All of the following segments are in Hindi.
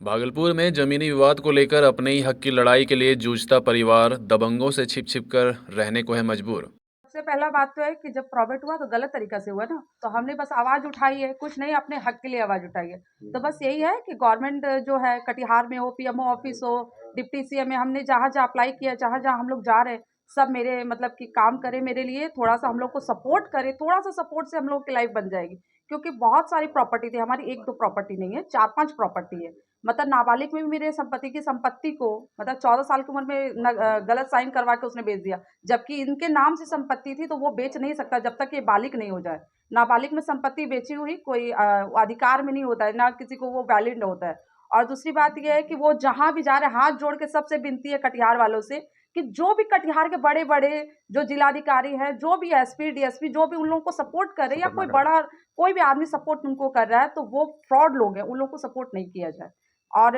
भागलपुर में जमीनी विवाद को लेकर अपने ही हक की लड़ाई के लिए जूझता परिवार दबंगों से छिप कर रहने को है मजबूर। सबसे पहला बात तो है कि जब प्रॉफिट हुआ तो गलत तरीका से हुआ ना, तो हमने बस आवाज उठाई है, कुछ नहीं, अपने हक के लिए आवाज उठाई है। तो बस यही है कि गवर्नमेंट जो है कटिहार में हो, पीएमओ ऑफिस हो, डिप्टी सीएम में, हमने जहाँ जहाँ अप्लाई किया, जहाँ जहाँ हम लोग जा रहे हैं, सब मेरे मतलब कि काम करे मेरे लिए, थोड़ा सा हम लोग को सपोर्ट करे, थोड़ा सा सपोर्ट से हम लोग की लाइफ बन जाएगी। क्योंकि बहुत सारी प्रॉपर्टी थी हमारी, एक दो प्रॉपर्टी नहीं है, 4-5 प्रॉपर्टी है। मतलब नाबालिग में भी मेरे संपत्ति को मतलब 14 साल की उम्र में गलत साइन करवा के उसने बेच दिया, जबकि इनके नाम से संपत्ति थी, तो वो बेच नहीं सकता जब तक ये बालिग नहीं हो जाए। नाबालिग में संपत्ति बेची हुई कोई अधिकार में नहीं होता है, ना किसी को वो वैलिड होता है। और दूसरी बात ये है कि वो जहां भी जा रहे हैं, हाथ जोड़ के सबसे विनती है कटिहार वालों से कि जो भी कटिहार के बड़े बड़े जो जिलाधिकारी हैं, जो भी एसपी डीएसपी, जो भी उन लोगों को सपोर्ट करे, या कोई बड़ा कोई भी आदमी सपोर्ट उनको कर रहा है, तो वो फ्रॉड लोग हैं, उन लोगों को सपोर्ट नहीं किया जाए। और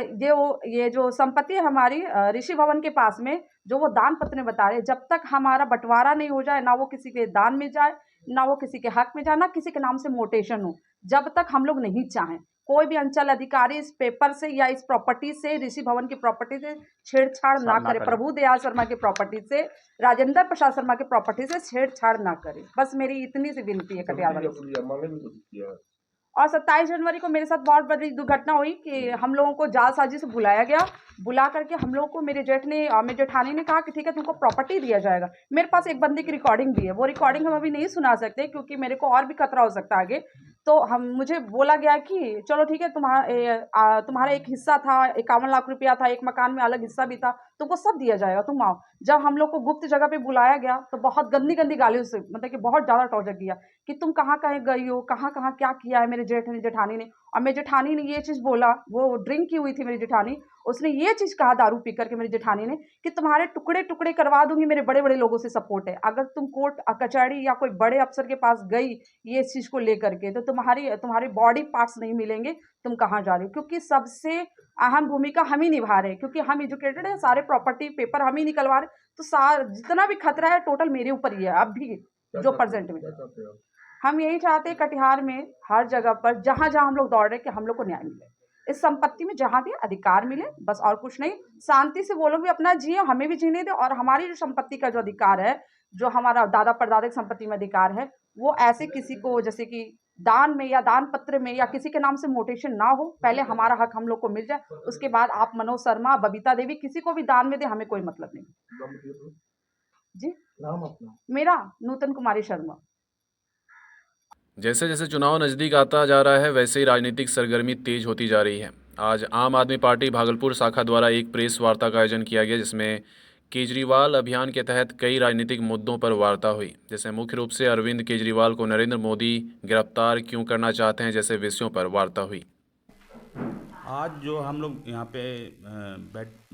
ये जो संपत्ति है हमारी ऋषि भवन के पास में, जो वो दान पत्र में बता रहे हैं, जब तक हमारा बंटवारा नहीं हो जाए, ना वो किसी के दान में जाए, ना वो किसी के हक में जाए, ना किसी के नाम से मोटेशन हो, जब तक हम लोग नहीं चाहें, कोई भी अंचल अधिकारी इस पेपर से या इस प्रॉपर्टी से, ऋषि भवन की प्रॉपर्टी से छेड़छाड़ ना करे, प्रभु दयाल शर्मा की प्रॉपर्टी से, राजेंद्र प्रसाद शर्मा की प्रॉपर्टी से छेड़छाड़ ना करे। बस मेरी इतनी सी विनती है कटिहार वालों से। और 27 जनवरी को मेरे साथ बहुत बड़ी दुर्घटना हुई कि हम लोगों को जालसाजी से बुलाया गया। बुला करके हम लोगों को मेरे जेठानी ने कहा कि ठीक है, तुमको प्रॉपर्टी दिया जाएगा। मेरे पास एक बंदे की रिकॉर्डिंग भी है, वो रिकॉर्डिंग हम अभी नहीं सुना सकते क्योंकि मेरे को और भी खतरा हो सकता है आगे। तो मुझे बोला गया कि चलो ठीक है, तुम्हारा एक हिस्सा था, 51 लाख रुपया था, एक मकान में अलग हिस्सा भी था, तुमको सब दिया जाएगा, तुम आओ। जब हम लोग को गुप्त जगह पे बुलाया गया तो बहुत गंदी गंदी गालियों से, मतलब कि बहुत ज्यादा टॉर्चर किया कि तुम कहाँ कहाँ गई हो, कहाँ कहाँ क्या किया है मेरे जेठानी ने। और मेरी जेठानी ने ये चीज बोला, वो ड्रिंक की हुई थी मेरी जेठानी, उसने ये चीज कहा दारू पी करके मेरी जेठानी ने कि तुम्हारे टुकड़े टुकड़े करवा दूंगी, मेरे बड़े बड़े लोगों से सपोर्ट है, अगर तुम कोर्ट कचहरी या कोई बड़े अफसर के पास गई ये चीज को लेकर के, तो तुम्हारी बॉडी पार्ट्स नहीं मिलेंगे, तुम कहाँ जा रही हो। क्योंकि सबसे अहम भूमिका हम ही निभा रहे हैं, क्योंकि हम एजुकेटेड है, सारे प्रॉपर्टी पेपर हम ही निकलवा रहे, तो जितना भी खतरा है टोटल मेरे ऊपर ही है अब भी, जो प्रेजेंट में। हम यही चाहते हैं कटिहार में हर जगह पर जहां जहां हम लोग दौड़ रहे हैं कि हम लोग को न्याय मिले, इस संपत्ति में जहां भी अधिकार मिले, बस और कुछ नहीं। शांति से वो लोग भी अपना जिए, हमें भी जीने दे, और हमारी जो संपत्ति का जो अधिकार है, जो हमारा दादा परदादा की संपत्ति में अधिकार है, वो ऐसे किसी को जैसे कि दान में या दान पत्र में या किसी के नाम से मोटेशन ना हो। पहले हमारा हक हम लोग को मिल जाए, उसके बाद आप मनोज शर्मा, बबीता देवी, किसी को भी दान में दे, हमें कोई मतलब नहीं। जी, नाम अपना? मेरा नूतन कुमारी शर्मा। जैसे जैसे चुनाव नज़दीक आता जा रहा है वैसे ही राजनीतिक सरगर्मी तेज होती जा रही है। आज आम आदमी पार्टी भागलपुर शाखा द्वारा एक प्रेस वार्ता का आयोजन किया गया, जिसमें केजरीवाल अभियान के तहत कई राजनीतिक मुद्दों पर वार्ता हुई। जैसे मुख्य रूप से अरविंद केजरीवाल को नरेंद्र मोदी गिरफ्तार क्यों करना चाहते हैं जैसे विषयों पर वार्ता हुई। आज जो हम लोग यहाँ पे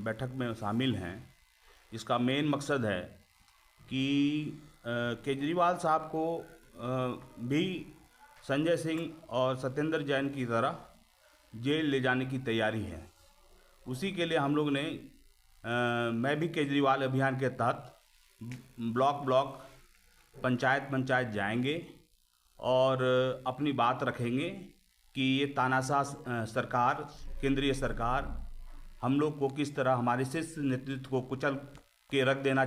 बैठक में शामिल हैं, इसका मेन मकसद है कि केजरीवाल साहब को भी संजय सिंह और सत्येंद्र जैन की तरह जेल ले जाने की तैयारी है। उसी के लिए हम लोग ने मैं भी केजरीवाल अभियान के तहत ब्लॉक ब्लॉक पंचायत जाएंगे और अपनी बात रखेंगे कि ये तानाशाह सरकार, केंद्रीय सरकार हम लोग को किस तरह हमारे शीर्ष नेतृत्व को कुचल के रख देना।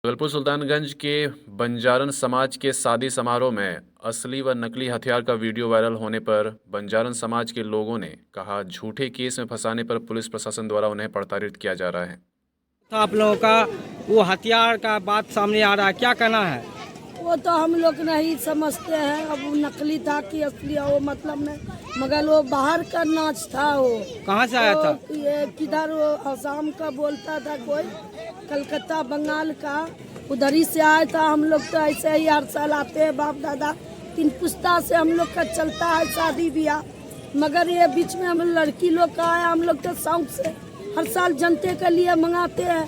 भागलपुर सुल्तानगंज के बंजारन समाज के शादी समारोह में असली व नकली हथियार का वीडियो वायरल होने पर बंजारन समाज के लोगों ने कहा, झूठे केस में फंसाने पर पुलिस प्रशासन द्वारा उन्हें प्रताड़ित किया जा रहा है। तो आप लोगों का वो हथियार का बात सामने आ रहा है, क्या कहना है? वो तो हम लोग नहीं समझते हैं, अब वो नकली था कि असली, वो मतलब नहीं, मगर वो बाहर का नाच था। वो कहाँ से आया था? किधर, वो असम का बोलता था कोई, कलकत्ता बंगाल का, उधर ही से आया था। हम लोग तो ऐसे ही हर साल आते हैं, बाप दादा 3 पुस्ता से हम लोग का चलता है शादी ब्याह, मगर ये बीच में हम लड़की लोग का आया, हम लोग तो शौक से हर साल जनते के लिए मंगाते हैं,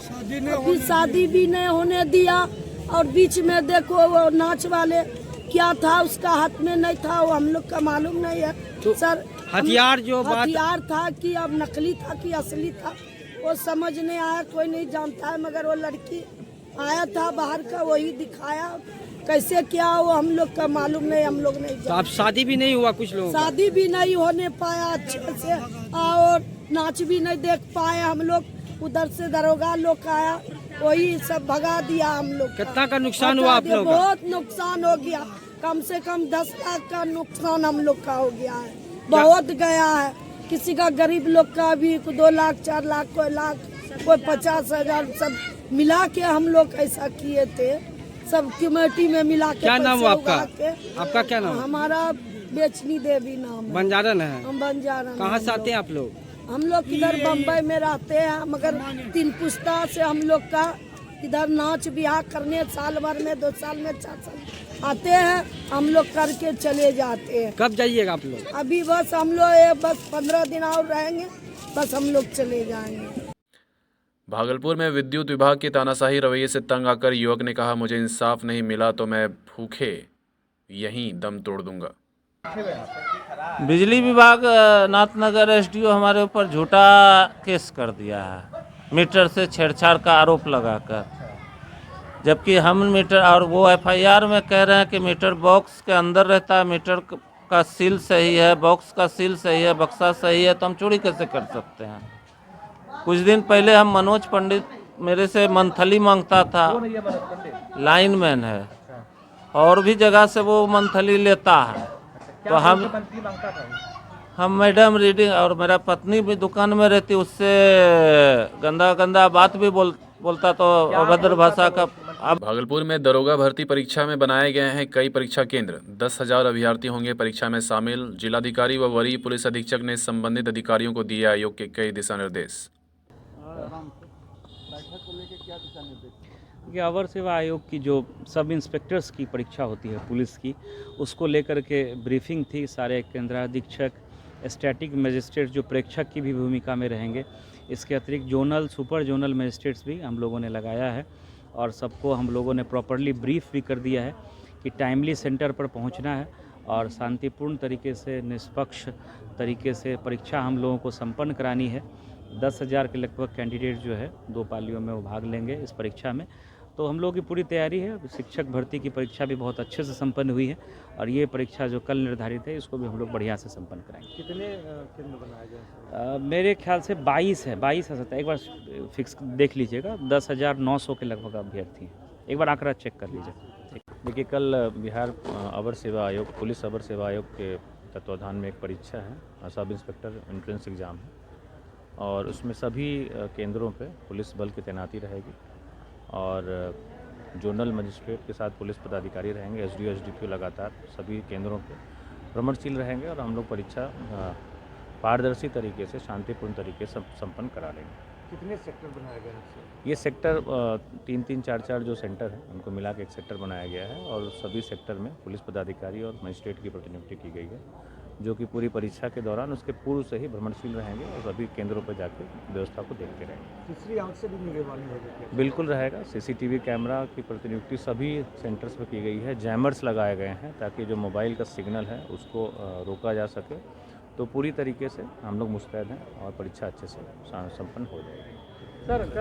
अभी शादी भी नहीं होने दिया। और बीच में देखो वो नाच वाले क्या था, उसका हाथ में नहीं था, वो हम लोग का मालूम नहीं है। तो सर हथियार हथियार था कि अब नकली था कि असली था, वो समझ नहीं आया, कोई नहीं जानता है। मगर वो लड़की आया था बाहर का, वही दिखाया, कैसे क्या वो हम लोग का मालूम नहीं, हम लोग नहीं जानते। तो अब शादी भी नहीं हुआ कुछ लोग? शादी भी नहीं होने पाया अच्छे से, और नाच भी नहीं देख पाए हम लोग। उधर से दरोगा लोग आया, वही सब भगा दिया हम लोग। कितना का नुकसान हुआ आप लोगों का? बहुत नुकसान हो गया, कम से कम 10 लाख का नुकसान हम लोग का हो गया है, बहुत गया है। किसी का गरीब लोग का भी 2 लाख 4 लाख, कोई लाख, कोई 50,000, सब मिला के हम लोग ऐसा किए थे, सब कमेटी में मिला के। क्या नाम हुआ आपका? आपका क्या नाम? हमारा बेचनी देवी नाम है। बंजारन है। हम बंजारा। कहाँ से आते हैं आप लोग? हम लोग इधर बम्बई में रहते हैं, मगर 3 पुस्ता से हम लोग का इधर नाच ब्याह करने साल भर में 2 साल में 4 साल आते हैं, हम लोग करके चले जाते हैं। कब जाइएगा आप लोग? अभी बस हम लोग बस 15 दिन और रहेंगे, बस हम लोग चले जाएंगे। भागलपुर में विद्युत विभाग के तानाशाही रवैये से तंग आकर युवक ने कहा, मुझे इंसाफ नहीं मिला तो मैं भूखे यहीं दम तोड़ दूंगा। बिजली विभाग नाथनगर एसडीओ हमारे ऊपर झूठा केस कर दिया है, मीटर से छेड़छाड़ का आरोप लगाकर, जबकि हम मीटर, और वो एफआईआर में कह रहे हैं कि मीटर बॉक्स के अंदर रहता है, मीटर का सील सही है, बॉक्स का सील सही है, बक्सा सही है, तो हम चोरी कैसे कर सकते हैं। कुछ दिन पहले हम मनोज पंडित मेरे से मंथली मांगता था, लाइनमैन है, और भी जगह से वो मंथली लेता है, तो हम मैडम रीडिंग, और मेरा पत्नी भी दुकान में रहती, उससे गंदा गंदा बात भी बोलता, तो अभद्र भाषा का। अब भागलपुर में दरोगा भर्ती परीक्षा में बनाए गए हैं कई परीक्षा केंद्र। 10,000 अभ्यर्थी होंगे परीक्षा में शामिल। जिलाधिकारी व वरीय पुलिस अधीक्षक ने संबंधित अधिकारियों को दिए आयोग के कई दिशा निर्देश। कि अवर सेवा आयोग की जो सब इंस्पेक्टर्स की परीक्षा होती है पुलिस की, उसको लेकर के ब्रीफिंग थी। सारे केंद्राधीक्षक, स्टैटिक मजिस्ट्रेट जो प्रेक्षक की भी भूमिका में रहेंगे, इसके अतिरिक्त जोनल, सुपर जोनल मजिस्ट्रेट्स भी हम लोगों ने लगाया है, और सबको हम लोगों ने प्रॉपरली ब्रीफ भी कर दिया है कि टाइमली सेंटर पर पहुंचना है और शांतिपूर्ण तरीके से, निष्पक्ष तरीके से परीक्षा हम लोगों को संपन्न करानी है। 10,000 के लगभग कैंडिडेट जो है 2 पालियों में वो भाग लेंगे इस परीक्षा में, तो हम लोगों की पूरी तैयारी है। शिक्षक भर्ती की परीक्षा भी बहुत अच्छे से संपन्न हुई है, और ये परीक्षा जो कल निर्धारित है इसको भी हम लोग बढ़िया से संपन्न कराएंगे। कितने केंद्र बनाए गए? मेरे ख्याल से 22 है, 22 है सकता है, एक बार फिक्स देख लीजिएगा। 10,900 के लगभग अभ्यर्थी हैं, एक बार आंकड़ा चेक कर लीजिए। देखिए, कल बिहार अवर सेवा आयोग, पुलिस अवर सेवा आयोग के तत्वाधान में एक परीक्षा है, सब इंस्पेक्टर एंट्रेंस एग्ज़ाम है, और उसमें सभी केंद्रों पे पुलिस बल की तैनाती रहेगी, और जोनल मजिस्ट्रेट के साथ पुलिस पदाधिकारी रहेंगे। एसडीओ एसडीपीओ लगातार सभी केंद्रों पे भ्रमणशील रहेंगे, और हम लोग परीक्षा पारदर्शी तरीके से, शांतिपूर्ण तरीके से संपन्न करा लेंगे। कितने सेक्टर बनाए गए हैं? ये सेक्टर 3-3, 4-4 जो सेंटर हैं उनको मिला के एक सेक्टर बनाया गया है, और सभी सेक्टर में पुलिस पदाधिकारी और मजिस्ट्रेट की प्रतिनियुक्ति की गई है, जो कि पूरी परीक्षा के दौरान उसके पूर्व से ही भ्रमणशील रहेंगे और सभी केंद्रों पर जाकर व्यवस्था को देखते रहेंगे। तीसरी आंख से भी निगरानी होगी? बिल्कुल रहेगा। सीसीटीवी कैमरा की प्रतिनियुक्ति सभी सेंटर्स पर की गई है। जैमर्स लगाए गए हैं ताकि जो मोबाइल का सिग्नल है उसको रोका जा सके। तो पूरी तरीके से हम लोग मुस्तैद हैं और परीक्षा अच्छे से संपन्न हो जाएगी। सर